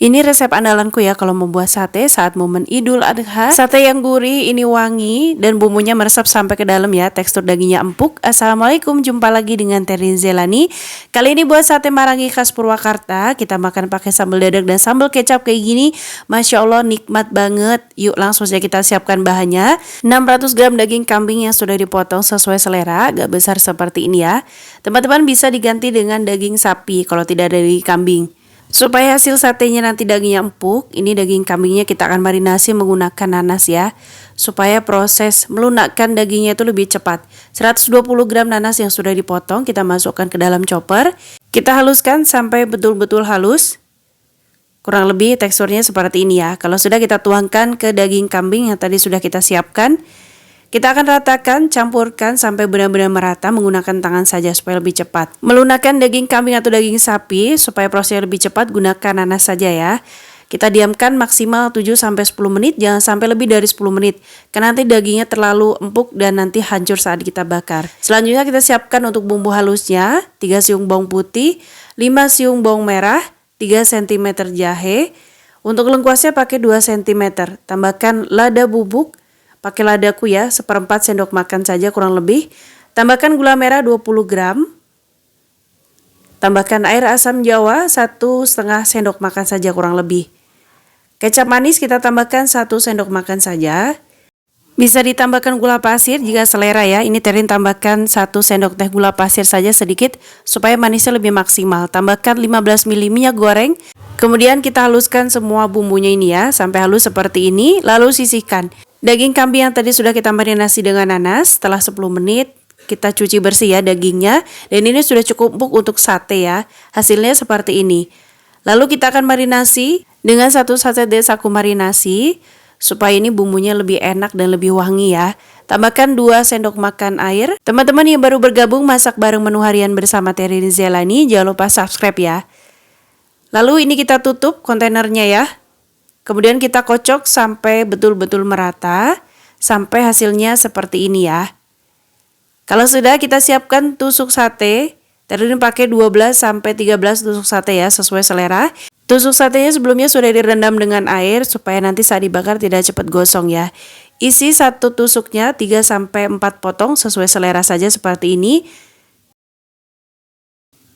Ini resep andalanku ya kalau membuat sate saat momen Idul Adha. Sate yang gurih, ini wangi, dan bumbunya meresap sampai ke dalam ya. Tekstur dagingnya empuk. Assalamualaikum, jumpa lagi dengan Terin Zelani. Kali ini buat sate marangi khas Purwakarta. Kita makan pakai sambal dadak dan sambal kecap kayak gini. Masya Allah, nikmat banget. Yuk langsung saja kita siapkan bahannya. 600 gram daging kambing yang sudah dipotong sesuai selera. Agak besar seperti ini ya. Teman-teman bisa diganti dengan daging sapi kalau tidak ada daging kambing. Supaya hasil satenya nanti dagingnya empuk, ini daging kambingnya kita akan marinasi menggunakan nanas ya. Supaya proses melunakkan dagingnya itu lebih cepat. 120 gram nanas yang sudah dipotong kita masukkan ke dalam chopper. Kita haluskan sampai betul-betul halus. Kurang lebih teksturnya seperti ini ya. Kalau sudah kita tuangkan ke daging kambing yang tadi sudah kita siapkan. Kita akan ratakan, campurkan sampai benar-benar merata menggunakan tangan saja supaya lebih cepat. Melunakkan daging kambing atau daging sapi supaya prosesnya lebih cepat gunakan nanas saja ya. Kita diamkan maksimal 7-10 menit, jangan sampai lebih dari 10 menit. Karena nanti dagingnya terlalu empuk dan nanti hancur saat kita bakar. Selanjutnya kita siapkan untuk bumbu halusnya, 3 siung bawang putih, 5 siung bawang merah, 3 cm jahe. Untuk lengkuasnya pakai 2 cm. Tambahkan lada bubuk. Pakai ladaku ya, 1/4 sendok makan saja kurang lebih. Tambahkan gula merah 20 gram. Tambahkan air asam jawa 1,5 sendok makan saja kurang lebih. Kecap manis kita tambahkan 1 sendok makan saja. Bisa ditambahkan gula pasir jika selera ya. Ini Terin tambahkan 1 sendok teh gula pasir saja sedikit supaya manisnya lebih maksimal. Tambahkan 15 ml minyak goreng. Kemudian kita haluskan semua bumbunya ini ya sampai halus seperti ini. Lalu sisihkan. Daging kambing yang tadi sudah kita marinasi dengan nanas, setelah 10 menit kita cuci bersih ya dagingnya. Dan ini sudah cukup empuk untuk sate ya. Hasilnya seperti ini. Lalu kita akan marinasi dengan 1 saset desaku marinasi. Supaya ini bumbunya lebih enak dan lebih wangi ya. Tambahkan 2 sendok makan air. Teman-teman yang baru bergabung masak bareng menu harian bersama Terin Zelani, jangan lupa subscribe ya. Lalu ini kita tutup kontainernya ya. Kemudian kita kocok sampai betul-betul merata, sampai hasilnya seperti ini ya. Kalau sudah kita siapkan tusuk sate, Terin pakai 12-13 tusuk sate ya, sesuai selera. Tusuk satenya sebelumnya sudah direndam dengan air, supaya nanti saat dibakar tidak cepat gosong ya. Isi satu tusuknya 3-4 potong, sesuai selera saja seperti ini.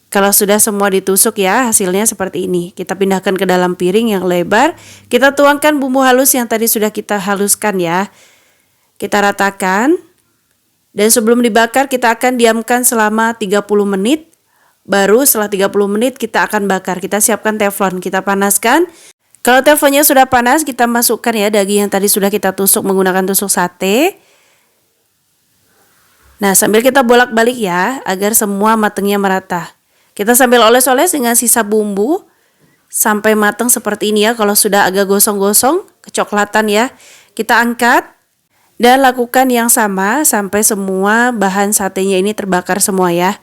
Kalau sudah semua ditusuk ya, hasilnya seperti ini. Kita pindahkan ke dalam piring yang lebar. Kita tuangkan bumbu halus yang tadi sudah kita haluskan ya. Kita ratakan. Dan sebelum dibakar kita akan diamkan selama 30 menit. Baru setelah 30 menit kita akan bakar. Kita siapkan teflon, kita panaskan. Kalau teflonnya sudah panas, kita masukkan ya daging yang tadi sudah kita tusuk menggunakan tusuk sate. Nah, sambil kita bolak-balik ya, agar semua matangnya merata. Kita sambil oles-oles dengan sisa bumbu sampai matang seperti ini ya. Kalau sudah agak gosong-gosong, kecoklatan ya, kita angkat dan lakukan yang sama sampai semua bahan satenya ini terbakar semua ya.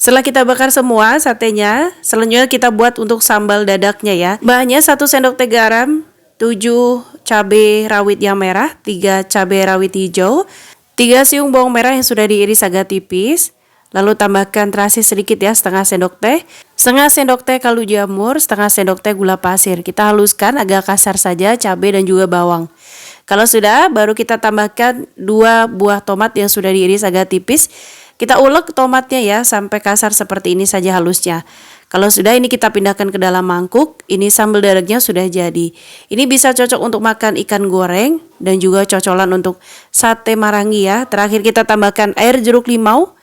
Setelah kita bakar semua satenya, selanjutnya kita buat untuk sambal dadaknya ya. Bahannya 1 sendok teh garam, 7 cabai rawit yang merah, 3 cabai rawit hijau, 3 siung bawang merah yang sudah diiris agak tipis. Lalu tambahkan terasi sedikit ya, setengah sendok teh. Setengah sendok teh kaldu jamur, setengah sendok teh gula pasir. Kita haluskan agak kasar saja cabai dan juga bawang. Kalau sudah, baru kita tambahkan 2 buah tomat yang sudah diiris agak tipis. Kita ulek tomatnya ya, sampai kasar seperti ini saja halusnya. Kalau sudah, ini kita pindahkan ke dalam mangkuk. Ini sambal dadaknya sudah jadi. Ini bisa cocok untuk makan ikan goreng dan juga cocolan untuk sate marangi ya. Terakhir kita tambahkan air jeruk limau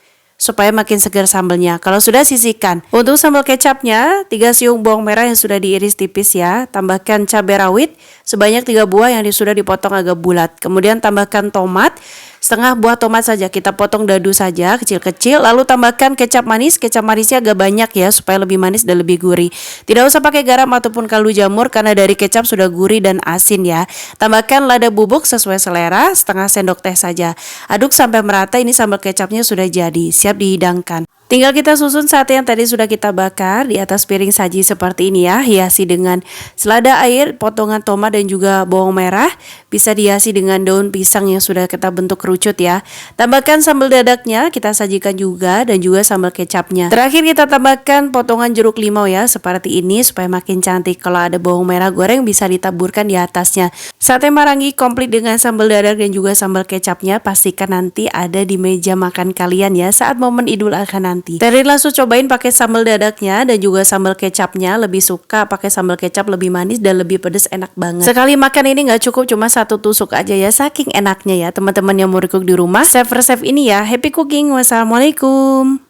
supaya makin segar sambalnya. Kalau sudah, sisihkan. Untuk sambal kecapnya, 3 siung bawang merah yang sudah diiris tipis ya. Tambahkan cabai rawit sebanyak 3 buah yang sudah dipotong agak bulat. Kemudian tambahkan tomat. Setengah buah tomat saja kita potong dadu saja kecil-kecil. Lalu tambahkan kecap manis. Kecap manisnya agak banyak ya supaya lebih manis dan lebih gurih. Tidak usah pakai garam ataupun kaldu jamur karena dari kecap sudah gurih dan asin ya. Tambahkan lada bubuk sesuai selera, setengah sendok teh saja. Aduk sampai merata, ini sambal kecapnya sudah jadi, siap dihidangkan. Tinggal kita susun sate yang tadi sudah kita bakar di atas piring saji seperti ini ya. Hiasi dengan selada air, potongan tomat dan juga bawang merah. Bisa dihiasi dengan daun pisang yang sudah kita bentuk kerucut ya. Tambahkan sambal dadaknya, kita sajikan juga dan juga sambal kecapnya. Terakhir kita tambahkan potongan jeruk limau ya, seperti ini supaya makin cantik. Kalau ada bawang merah goreng bisa ditaburkan di atasnya. Sate Marangi komplit dengan sambal dadak dan juga sambal kecapnya. Pastikan nanti ada di meja makan kalian ya saat momen Idul Adha nanti. Tadi langsung cobain pakai sambal dadaknya dan juga sambal kecapnya. Lebih suka pakai sambal kecap, lebih manis dan lebih pedas, enak banget. Sekali makan ini nggak cukup cuma satu tusuk aja ya, saking enaknya ya teman-teman yang mau cook di rumah. Save resep ini ya. Happy cooking. Wassalamualaikum.